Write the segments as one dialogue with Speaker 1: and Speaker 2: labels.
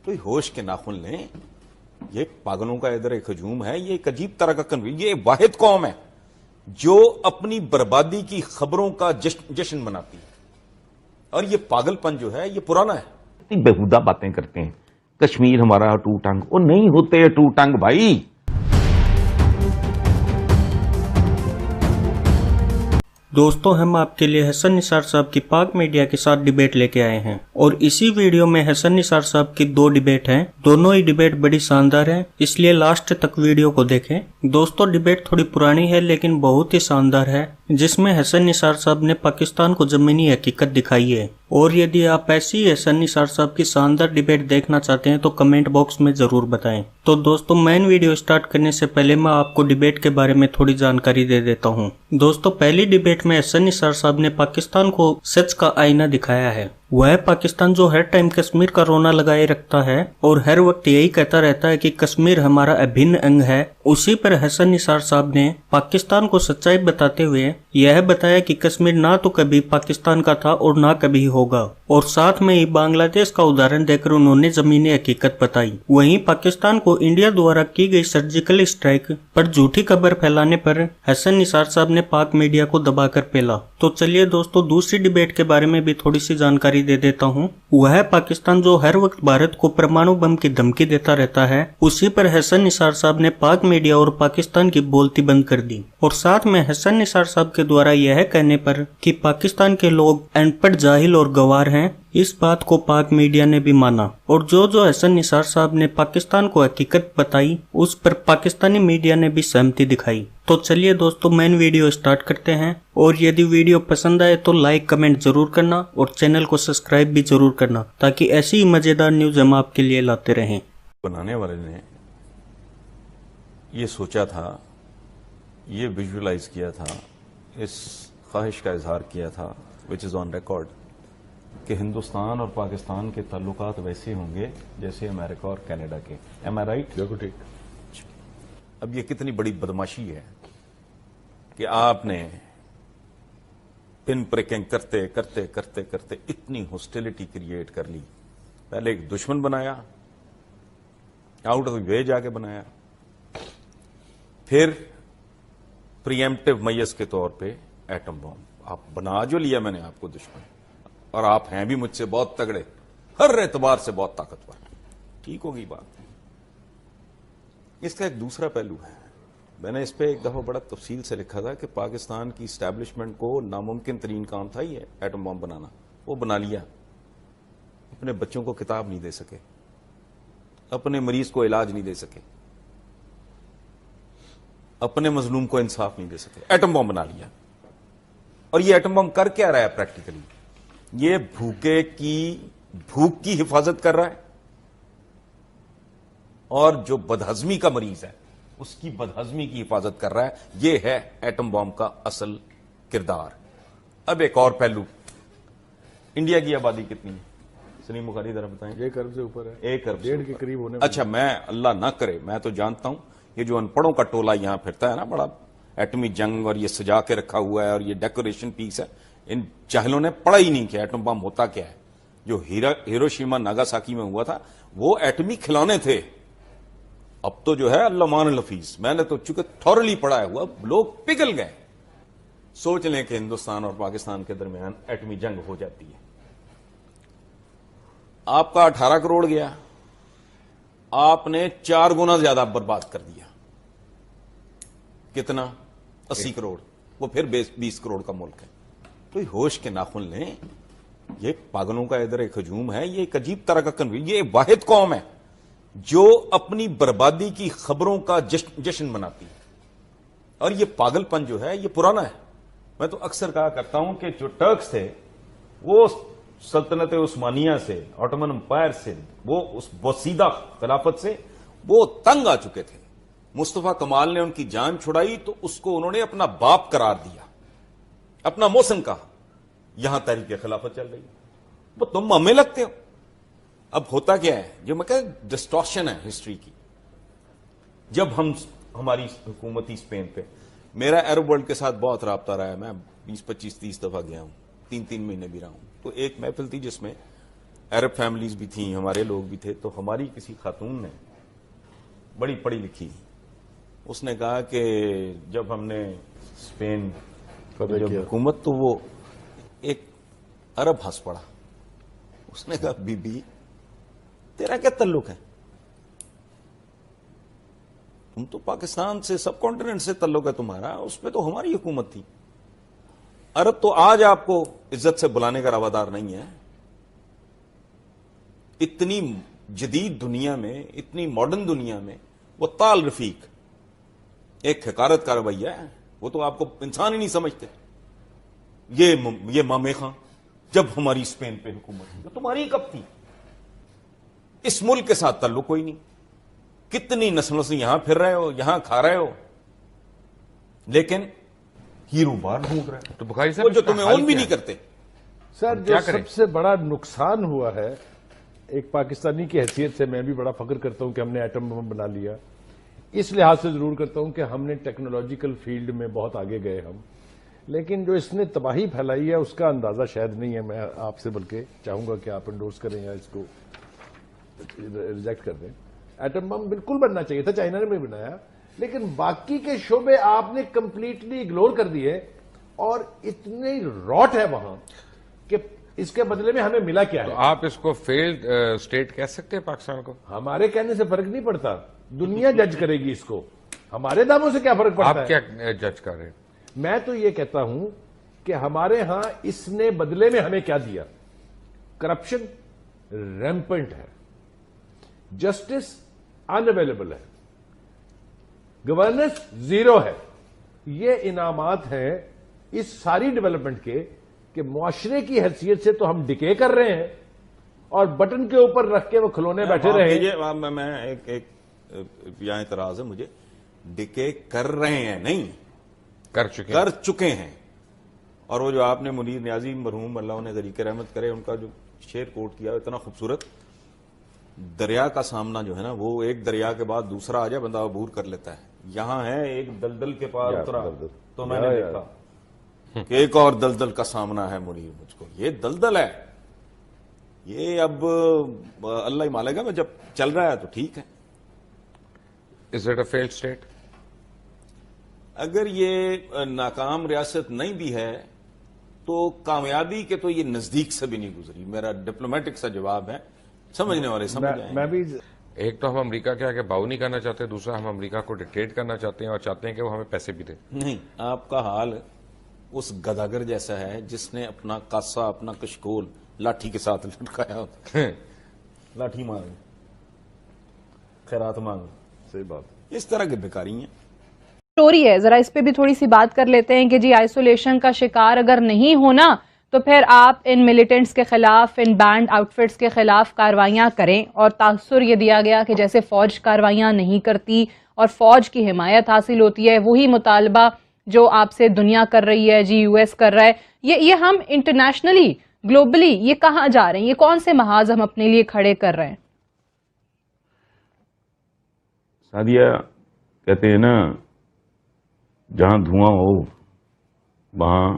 Speaker 1: تو ہوش کے ناخن لیں. یہ پاگلوں کا ادھر ایک ہجوم ہے, یہ ایک عجیب طرح کا یہ واحد قوم ہے جو اپنی بربادی کی خبروں کا جشن مناتی ہے, اور یہ پاگل پن جو ہے یہ پرانا ہے.
Speaker 2: بےہودہ باتیں کرتے ہیں, کشمیر ہمارا ٹو ٹنگ, وہ نہیں ہوتے ٹو ٹنگ بھائی.
Speaker 3: دوستوں, ہم آپ کے لیے حسن نثار صاحب کی پاک میڈیا کے ساتھ ڈیبیٹ لے کے آئے ہیں, اور اسی ویڈیو میں حسن نثار صاحب کی 2 ڈیبیٹ ہیں. دونوں ہی ڈیبیٹ بڑی شاندار ہیں, اس لیے لاسٹ تک ویڈیو کو دیکھیں. دوستوں, ڈیبیٹ تھوڑی پرانی ہے لیکن بہت ہی شاندار ہے, جس میں حسن نثار صاحب نے پاکستان کو زمینی حقیقت دکھائی ہے. اور یدی آپ ایسی حسن نثار صاحب کی شاندار ڈیبیٹ دیکھنا چاہتے ہیں تو کمنٹ باکس میں ضرور بتائیں. تو دوستوں, مین ویڈیو سٹارٹ کرنے سے پہلے میں آپ کو ڈیبیٹ کے بارے میں تھوڑی جانکاری دے دیتا ہوں. دوستوں, پہلی ڈیبیٹ میں حسن نثار صاحب نے پاکستان کو سچ کا آئینہ دکھایا ہے. وہ پاکستان جو ہر ٹائم کشمیر کا رونا لگائے رکھتا ہے اور ہر وقت یہی کہتا رہتا ہے کہ کشمیر ہمارا ابھن انگ ہے, اسی پر حسن نثار صاحب نے پاکستان کو سچائی بتاتے ہوئے یہ بتایا کہ کشمیر نہ تو کبھی پاکستان کا تھا اور نہ کبھی ہوگا, اور ساتھ میں ہی بنگلہ دیش کا ادھارن دے کر انہوں نے زمینی حقیقت بتائی. وہیں پاکستان کو انڈیا دوارا کی گئی سرجیکل اسٹرائک پر جھوٹی خبر پھیلانے پر حسن نثار صاحب نے پاک میڈیا کو دبا کر پیلا. تو چلیے دوستوں, دوسری ڈیبیٹ کے بارے میں بھی تھوڑی سی جانکاری دے دیتا ہوں. وہ پاکستان جو ہر وقت بھارت کو پرمانو بم کی دھمکی دیتا رہتا ہے, اسی پر حسن نثار صاحب نے پاک میڈیا اور پاکستان کی بولتی بند کر دی. اور ساتھ میں حسن نثار صاحب کے دوارا یہ کہنے پر کہ پاکستان کے لوگ ان پڑھ, جاہل اور گوار ہیں, اس بات کو پاک میڈیا نے بھی مانا. اور جو حسن نثار صاحب نے پاکستان کو حقیقت بتائی, اس پر پاکستانی میڈیا نے بھی سہمتی دکھائی. تو چلیے دوستوں, مین ویڈیو سٹارٹ کرتے ہیں. اور یدی ویڈیو پسند آئے تو لائک کمنٹ ضرور کرنا اور چینل کو سبسکرائب بھی ضرور کرنا, تاکہ ایسی ہی مزیدار نیوز ہم آپ کے لیے لاتے رہیں.
Speaker 1: بنانے والے نے یہ سوچا تھا, یہ ویژولائز کیا تھا, اس خواہش کا اظہار کیا تھا وچ از آن ریکارڈ, کہ ہندوستان اور پاکستان کے تعلقات ویسے ہوں گے جیسے امریکہ اور کینیڈا کے. ایم آئی رائٹ؟ بالکل ٹھیک. اب یہ کتنی بڑی بدماشی ہے کہ آپ نے پن پریکنگ کرتے کرتے کرتے کرتے اتنی ہاسٹیلٹی کریٹ کر لی. پہلے ایک دشمن بنایا, آؤٹ آف وے جا کے بنایا, پھر پریمپٹیو میس کے طور پہ ایٹم بم. آپ بنا جو لیا میں نے آپ کو دشمن, اور آپ ہیں بھی مجھ سے بہت تگڑے, ہر اعتبار سے بہت طاقتور. ٹھیک ہوگی بات. اس کا ایک دوسرا پہلو ہے, میں نے اس پہ ایک دفعہ بڑا تفصیل سے لکھا تھا کہ پاکستان کی اسٹیبلشمنٹ کو ناممکن ترین کام تھا یہ ایٹم بم بنانا, وہ بنا لیا. اپنے بچوں کو کتاب نہیں دے سکے, اپنے مریض کو علاج نہیں دے سکے, اپنے مظلوم کو انصاف نہیں دے سکے, ایٹم بم بنا لیا. اور یہ ایٹم بم کر کیا رہا ہے پریکٹیکلی؟ یہ بھوک کی حفاظت کر رہا ہے, اور جو بدہضمی کا مریض ہے اس کی بدہضمی کی حفاظت کر رہا ہے. یہ ہے ایٹم بم کا اصل کردار. اب ایک اور پہلو, انڈیا کی آبادی کتنی ہے سلیم بخاری ذرا بتائیں؟ 1 ارب سے اوپر ہے. 1 ارب 1.5 کے قریب ہونے. اچھا, میں اللہ نہ کرے, میں تو جانتا ہوں یہ جو ان پڑھوں کا ٹولہ یہاں پھرتا ہے نا, بڑا ایٹمی جنگ اور یہ سجا کے رکھا ہوا ہے اور یہ ڈیکوریشن پیس ہے, ان جاہلوں نے پڑھا ہی نہیں کہ ایٹم بم ہوتا کیا ہے. جو ہیروشیما ناگاساکی میں ہوا تھا وہ ایٹمی کھلونے تھے. اب تو جو ہے اللہ مان الحفیظ, میں نے تو چونکہ تھورلی پڑھا ہوا, لوگ پگھل گئے. سوچ لیں کہ ہندوستان اور پاکستان کے درمیان ایٹمی جنگ ہو جاتی ہے, آپ کا 18 کروڑ گیا, آپ نے 4 گنا زیادہ برباد کر دیا. کتنا؟ 80 کروڑ. وہ پھر 20 کروڑ کا ملک ہے. تو ہوش کے ناخن لیں, یہ پاگلوں کا ادھر ایک ہجوم ہے, یہ ایک عجیب طرح کا یہ واحد قوم ہے جو اپنی بربادی کی خبروں کا جشن مناتی ہے. اور یہ پاگل پن جو ہے یہ پرانا ہے. میں تو اکثر کہا کرتا ہوں کہ جو ٹرکس تھے وہ سلطنت عثمانیہ سے, آٹومن امپائر سے, وہ اس وسیدہ خلافت سے وہ تنگ آ چکے تھے. مصطفیٰ کمال نے ان کی جان چھڑائی تو اس کو انہوں نے اپنا باپ قرار دیا, اپنا محسن کہا. یہاں تحریک خلافت چل رہی ہے, وہ تم ہمیں لگتے ہو. اب ہوتا کیا ہے, جو میں کہتا ہوں ڈسٹورشن ہے ہسٹری کی. جب ہماری حکومتی اسپین پہ, میرا عرب ورلڈ کے ساتھ بہت رابطہ رہا ہے, میں 20 25 30 دفعہ گیا ہوں, 3 مہینے بھی رہا ہوں. تو ایک محفل تھی جس میں عرب فیملیز بھی تھیں, ہمارے لوگ بھی تھے, تو ہماری کسی خاتون نے بڑی پڑھی لکھی, اس نے کہا کہ جب ہم نے اسپین جب حکومت, تو وہ ایک عرب ہنس پڑا, اس نے کہا بی بی تیرا کیا تعلق ہے, تم تو پاکستان سے, سب کانٹیننٹ سے تعلق ہے تمہارا, اس پہ تو ہماری حکومت تھی. عرب تو آج آپ کو عزت سے بلانے کا روادار نہیں ہے. اتنی جدید دنیا میں, اتنی ماڈرن دنیا میں وہ طال رفیق ایک حقارت کا رویہ ہے, وہ تو آپ کو انسان ہی نہیں سمجھتے. یہ مامے خاں جب ہماری اسپین پہ حکومت تھی تو تمہاری کب تھی؟ اس ملک کے ساتھ تعلق کوئی نہیں. کتنی نسلوں سے یہاں پھر رہے ہو, یہاں کھا رہے ہو, لیکن ہیرو بار ڈھونڈ رہے
Speaker 4: تو بخاری
Speaker 1: وہ
Speaker 4: صاحب
Speaker 1: جو تمہیں اون بھی نہیں کرتے.
Speaker 5: سر جو سب سے بڑا نقصان ہوا ہے ایک پاکستانی کی حیثیت سے, میں بھی بڑا فخر کرتا ہوں کہ ہم نے ایٹم بم بنا لیا. اس لحاظ سے ضرور کرتا ہوں کہ ہم نے ٹیکنالوجیکل فیلڈ میں بہت آگے گئے ہم, لیکن جو اس نے تباہی پھیلائی ہے اس کا اندازہ شاید نہیں ہے. میں آپ سے بلکہ چاہوں گا کہ آپ انڈورس کریں یا اس کو ریجیکٹ کر دیں. ایٹم بم بالکل بننا چاہیے تھا, چائنا نے بھی بنایا, لیکن باقی کے شعبے آپ نے کمپلیٹلی اگنور کر دیے, اور اتنی راٹ ہے وہاں کہ اس کے بدلے میں ہمیں ملا کیا ہے.
Speaker 4: آپ اس کو فیلڈ اسٹیٹ کہہ سکتے ہیں پاکستان کو؟
Speaker 5: ہمارے کہنے سے فرق نہیں پڑتا, دنیا جج کرے گی اس کو, ہمارے داموں سے کیا فرق پڑتا ہے.
Speaker 4: آپ کیا جج کر رہے ہیں؟
Speaker 5: میں تو یہ کہتا ہوں کہ ہمارے ہاں اس نے بدلے میں ہمیں کیا دیا. کرپشن ریمپنٹ ہے, جسٹس ان اویلیبل ہے, گورننس زیرو ہے. یہ انعامات ہیں اس ساری ڈیولپمنٹ کے کہ معاشرے کی حیثیت سے تو ہم ڈکے کر رہے ہیں, اور بٹن کے اوپر رکھ کے وہ کھلونے بیٹھے رہے.
Speaker 1: میں ایک یہاں اعتراض ہے مجھے, ڈکے کر رہے ہیں نہیں,
Speaker 4: کر
Speaker 1: چکے ہیں. اور وہ جو آپ نے منیر نیازی مرحوم اللہ انہیں غریق رحمت کرے, ان کا جو شعر کوٹ کیا اتنا خوبصورت, دریا کا سامنا جو ہے نا, وہ ایک دریا کے بعد دوسرا آ جائے بندہ عبور کر لیتا ہے. یہاں ہے ایک دلدل کے پار اترا تو میں نے دیکھا کہ ایک اور دلدل کا سامنا ہے منیر مجھ کو. یہ دلدل ہے, یہ اب اللہ ہی مالے گا, میں جب چل رہا ہے تو ٹھیک ہے.
Speaker 4: Is it a failed state?
Speaker 1: اگر یہ ناکام ریاست نہیں بھی ہے تو کامیابی کے تو یہ نزدیک سے بھی نہیں گزری. میرا ڈپلومیٹک سا جواب ہے, سمجھنے والے سمجھ جائیں.
Speaker 5: میں بھی
Speaker 4: ایک تو ہم امریکہ کے آگے باؤ نہیں کرنا چاہتے, دوسرا ہم امریکہ کو ڈکٹیٹ کرنا چاہتے ہیں اور چاہتے ہیں کہ وہ ہمیں پیسے بھی دے.
Speaker 1: نہیں, آپ کا حال اس گداگر جیسا ہے جس نے اپنا کاسا, اپنا کشکول لاٹھی کے ساتھ لٹکایا ہوتا ہے. لاٹھی مانگ, خیرات مانگ,
Speaker 5: صحیح بات.
Speaker 1: اس طرح کی بیکاری ہیں.
Speaker 6: اسٹوری ہے, ذرا اس پہ بھی تھوڑی سی بات کر لیتے ہیں کہ جی آئسولیشن کا شکار اگر نہیں ہونا تو پھر آپ ان ملیٹنٹس کے خلاف, ان بینڈ آؤٹ فٹس کے خلاف کاروائیاں کریں. اور تاثر یہ دیا گیا کہ جیسے فوج کاروائیاں نہیں کرتی اور فوج کی حمایت حاصل ہوتی ہے, وہی مطالبہ جو آپ سے دنیا کر رہی ہے, جی یو ایس کر رہا ہے. یہ ہم انٹرنیشنلی, گلوبلی یہ کہاں جا رہے ہیں؟ یہ کون سے محاذ ہم اپنے لیے کھڑے کر رہے ہیں؟
Speaker 2: سعدیہ کہتے ہیں نا, جہاں دھواں ہو وہاں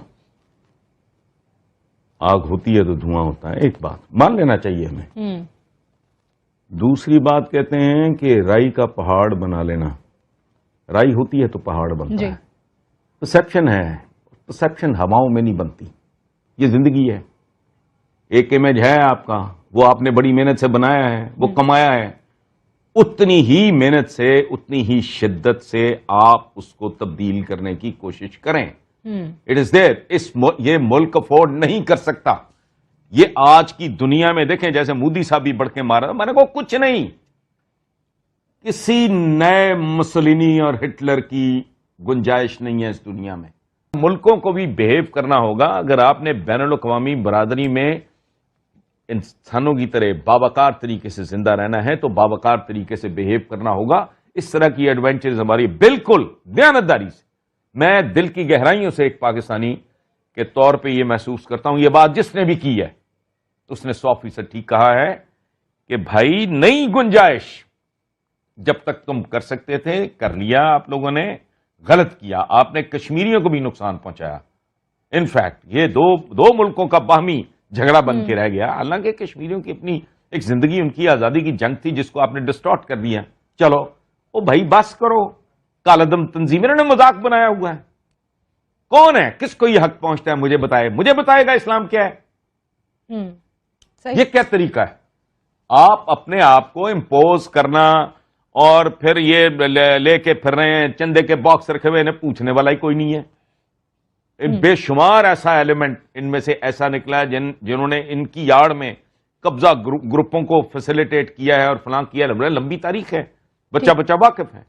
Speaker 2: آگ ہوتی ہے تو دھواں ہوتا ہے. ایک بات مان لینا چاہیے ہمیں. دوسری بات کہتے ہیں کہ رائی کا پہاڑ بنا لینا, رائی ہوتی ہے تو پہاڑ بنتا ہے. پرسیپشن ہے, پرسیپشن ہواؤں میں نہیں بنتی, یہ زندگی ہے. ایک امیج ہے آپ کا, وہ آپ نے بڑی محنت سے بنایا ہے, وہ کمایا ہے, اتنی ہی محنت سے, اتنی ہی شدت سے آپ اس کو تبدیل کرنے کی کوشش کریں. اٹ از دیر. یہ ملک افورڈ نہیں کر سکتا. یہ آج کی دنیا میں دیکھیں, جیسے مودی صاحب بھی بڑھ کے مارا, میں نے کہا کچھ نہیں, کسی نئے مسولینی اور ہٹلر کی گنجائش نہیں ہے اس دنیا میں. ملکوں کو بھی بہیو کرنا ہوگا. اگر آپ نے بین الاقوامی برادری میں انسانوں کی طرح باوقار طریقے سے زندہ رہنا ہے تو باوقار طریقے سے بہیو کرنا ہوگا. اس طرح کی ایڈونچرز ہماری بالکل دیانتداری سے, میں دل کی گہرائیوں سے ایک پاکستانی کے طور پہ یہ محسوس کرتا ہوں. یہ بات جس نے بھی کی ہے اس نے 100% ٹھیک کہا ہے کہ بھائی نئی گنجائش جب تک تم کر سکتے تھے کر لیا. آپ لوگوں نے غلط کیا, آپ نے کشمیریوں کو بھی نقصان پہنچایا. انفیکٹ یہ دو ملکوں کا باہمی جھگڑا بن کے رہ گیا. حالانکہ کشمیریوں کی اپنی ایک زندگی، ان کی آزادی کی جنگ تھی جس کو آپ نے ڈسٹارٹ کر دیا. چلو او بھائی بس کرو. کالعدم تنظیموں نے مذاق بنایا ہوا ہے. کون ہے؟ کس کو یہ حق پہنچتا ہے؟ مجھے بتائے گا اسلام کیا ہے. یہ کیا طریقہ ہے؟ آپ اپنے آپ کو امپوز کرنا اور پھر یہ لے کے پھر رہے ہیں چندے کے باکس رکھے ہوئے، انہیں پوچھنے والا ہی کوئی نہیں ہے. بے شمار ایسا ایلیمنٹ ان میں سے ایسا نکلا ہے جنہوں نے ان کی یاڑ میں قبضہ گروپوں کو فیسیلیٹیٹ کیا ہے اور فلاں کیا ہے. لمبی تاریخ ہے، بچہ واقف ہے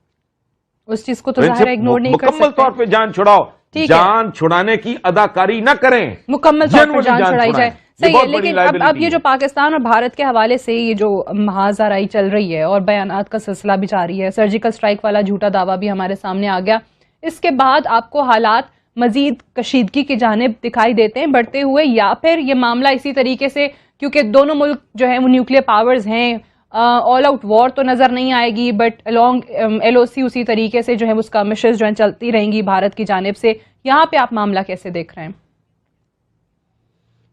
Speaker 6: اس چیز کو. تو ظاہر ہے اگنور نہیں کر سکتے.
Speaker 2: مکمل طور پہ جان چھڑاؤ، جان چھڑانے کی اداکاری نہ کریں،
Speaker 6: مکمل طور پر جان چھڑائی جائے. صحیح ہے، لیکن اب یہ جو پاکستان اور بھارت کے حوالے سے یہ جو محاذ آرائی چل رہی ہے اور بیانات کا سلسلہ بھی جاری ہے، سرجیکل سٹرائک والا جھوٹا دعویٰ بھی ہمارے سامنے آ گیا، اس کے بعد آپ کو حالات مزید کشیدگی کی جانب دکھائی دیتے ہیں بڑھتے ہوئے، یا پھر یہ معاملہ اسی طریقے سے، کیونکہ دونوں ملک جو ہیں وہ نیوکلیئر پاورز ہیں، آل آؤٹ وار تو نظر نہیں آئے گی، بٹ along LOC اسی طریقے سے جو ہے اس کا مشز جو ہیں چلتی رہیں گی بھارت کی جانب سے. یہاں پہ آپ معاملہ کیسے دیکھ رہے ہیں؟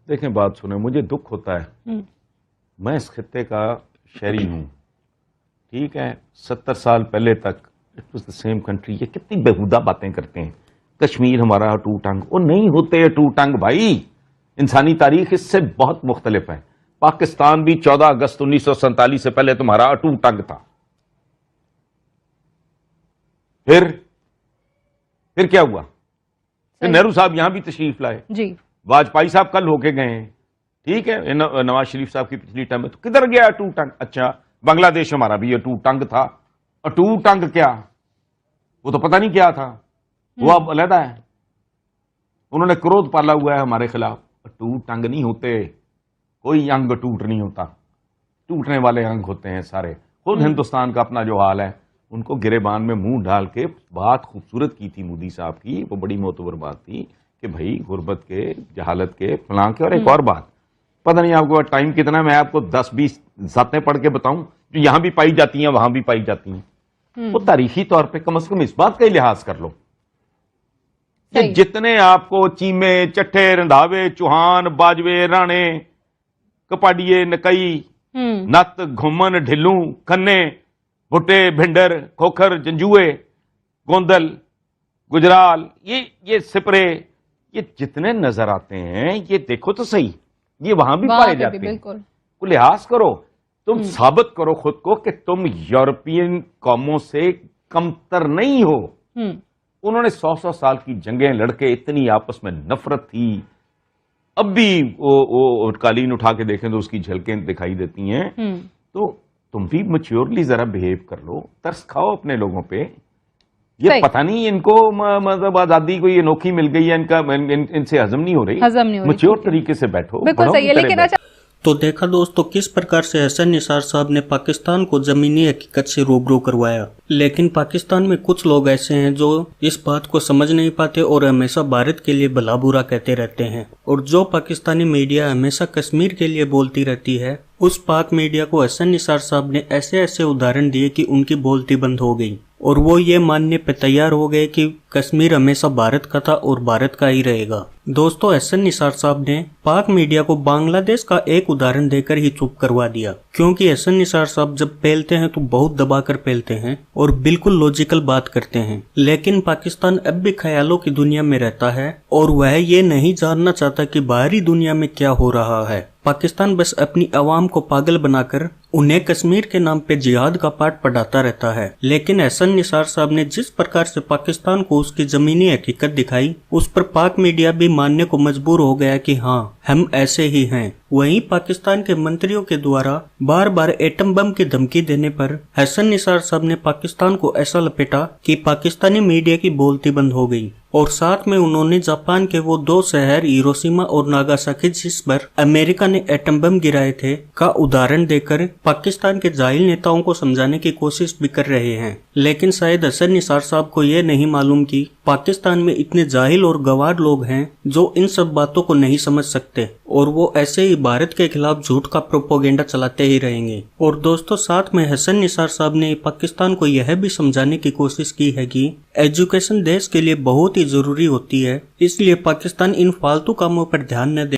Speaker 2: دیکھیں بات سنیں، مجھے دکھ ہوتا ہے، میں اس خطے کا شہری ہوں، ٹھیک ہے. 70 سال پہلے تک it was the same country. یہ کتنی بےہودہ باتیں کرتے ہیں، کشمیر ہمارا ٹوٹ ٹنگ. وہ نہیں ہوتے ٹوٹ ٹنگ بھائی، انسانی تاریخ اس سے بہت مختلف ہے. پاکستان بھی 14 اگست 1947 سے پہلے تمہارا اٹو ٹنگ تھا. پھر کیا ہوا؟ پھر نہرو صاحب یہاں بھی تشریف لائے
Speaker 6: جی.
Speaker 2: واجپئی صاحب کل ہو کے گئے ہیں، ٹھیک ہے. نواز شریف صاحب کی پچھلی ٹائم میں تو کدھر گیا اٹو ٹنگ؟ اچھا بنگلہ دیش ہمارا بھی اٹو ٹنگ تھا. اٹو ٹنگ کیا؟ وہ تو پتہ نہیں کیا تھا، وہ اب علیحدہ ہے. انہوں نے کرودھ پالا ہوا ہے ہمارے خلاف. اٹو ٹنگ نہیں ہوتے، کوئی انگ ٹوٹ نہیں ہوتا، ٹوٹنے والے انگ ہوتے ہیں سارے. خود ہندوستان کا اپنا جو حال ہے، ان کو گریبان میں منہ ڈال کے بات خوبصورت کی تھی مودی صاحب کی، وہ بڑی معتبر بات تھی کہ بھائی غربت کے، جہالت کے، فلاں کے. اور ایک اور بات، پتہ نہیں آپ کو ٹائم کتنا، میں آپ کو 10-20 ذاتیں پڑھ کے بتاؤں جو یہاں بھی پائی جاتی ہیں وہاں بھی پائی جاتی ہیں. وہ تاریخی طور پہ کم از کم اس بات کا ہی لحاظ کر لو کہ جتنے آپ کو چیمے، چٹھے، رندھاوے، چوہان، باجوے، رانے، کپاڈیے، نکئی، نت، گھومن، ڈھلوں، کھنے، بھٹے، بھنڈر، کھوکھر، جنجوئے، گوندل، گجرال، یہ سپرے، یہ جتنے نظر آتے ہیں، یہ دیکھو تو صحیح، یہ وہاں بھی پائے جاتے ہیں. کو لحاظ کرو، تم ثابت کرو خود کو کہ تم یورپین قوموں سے کمتر نہیں ہو. انہوں نے 100 سال کی جنگیں لڑ کے اتنی آپس میں نفرت تھی، اب بھی وہ قالین اٹھا کے دیکھیں تو اس کی جھلکیں دکھائی دیتی ہیں. تو تم بھی میچیورلی ذرا بہیو کر لو، ترس کھاؤ اپنے لوگوں پہ. یہ پتہ نہیں ان کو مطلب آزادی کوئی انوکھی مل گئی ہے، ان سے ہضم نہیں ہو رہی. میچیور طریقے سے بیٹھو.
Speaker 6: بالکل صحیح ہے. لیکن
Speaker 3: تو دیکھا دوستو کس پرکار سے حسن نثار صاحب نے پاکستان کو زمینی حقیقت سے روبرو کروایا. لیکن پاکستان میں کچھ لوگ ایسے ہیں جو اس بات کو سمجھ نہیں پاتے اور ہمیشہ بھارت کے لیے بھلا برا کہتے رہتے ہیں. اور جو پاکستانی میڈیا ہمیشہ کشمیر کے لیے بولتی رہتی ہے، اس پاک میڈیا کو حسن نثار صاحب نے ایسے ادھارن دیے کہ ان کی بولتی بند ہو گئی اور وہ یہ ماننے پہ تیار ہو گئے کہ کشمیر ہمیشہ بھارت کا تھا اور بھارت کا ہی رہے گا. دوستو حسن نثار صاحب نے پاک میڈیا کو بنگلہ دیش کا ایک ادھارن دے کر ہی چپ کروا دیا، کیونکہ حسن نثار صاحب جب پھیلتے ہیں تو بہت دبا کر پھیلتے ہیں اور بالکل لاجیکل بات کرتے ہیں. لیکن پاکستان اب بھی خیالوں کی دنیا میں رہتا ہے اور وہ یہ نہیں جاننا چاہتا کہ باہری دنیا میں کیا ہو رہا ہے. پاکستان بس اپنی عوام کو پاگل بنا کر انہیں کشمیر کے نام پہ جہاد کا پاٹ پڑھاتا رہتا ہے. لیکن حسن نثار صاحب نے جس پرکار سے پاکستان کو اس کی زمینی حقیقت دکھائی، اس پر پاک میڈیا بھی ماننے کو مجبور ہو گیا کہ ہاں ہم ایسے ہی ہیں. وہیں پاکستان کے منتریوں کے دوارا بار بار ایٹم بم کی دھمکی دینے پر حسن نثار صاحب نے پاکستان کو ایسا لپیٹا کہ پاکستانی میڈیا کی بولتی بند ہو گئی. اور ساتھ میں انہوں نے جاپان کے وہ 2 شہر ہیروشیما اور ناگاساکی جس پر امریکہ نے ایٹم بم گرائے تھے کا ادھارن دے کر پاکستان کے جاہل نیتاؤں کو سمجھانے کی کوشش بھی کر رہے ہیں. لیکن شاید حسن نثار صاحب کو یہ نہیں معلوم کہ پاکستان میں اتنے جاہل اور گوار لوگ ہیں جو ان سب باتوں کو نہیں سمجھ سکتے اور وہ ایسے ہی بھارت کے خلاف جھوٹ کا پروپیگنڈا چلاتے ہی رہیں گے. اور دوستو ساتھ میں حسن نثار صاحب نے پاکستان کو یہ بھی سمجھانے کی کوشش کی ہے کہ ایجوکیشن دیش کے لیے بہت ہی ضروری ہوتی ہے، اس لیے پاکستان ان فالتو کاموں پر دھیان نہ دے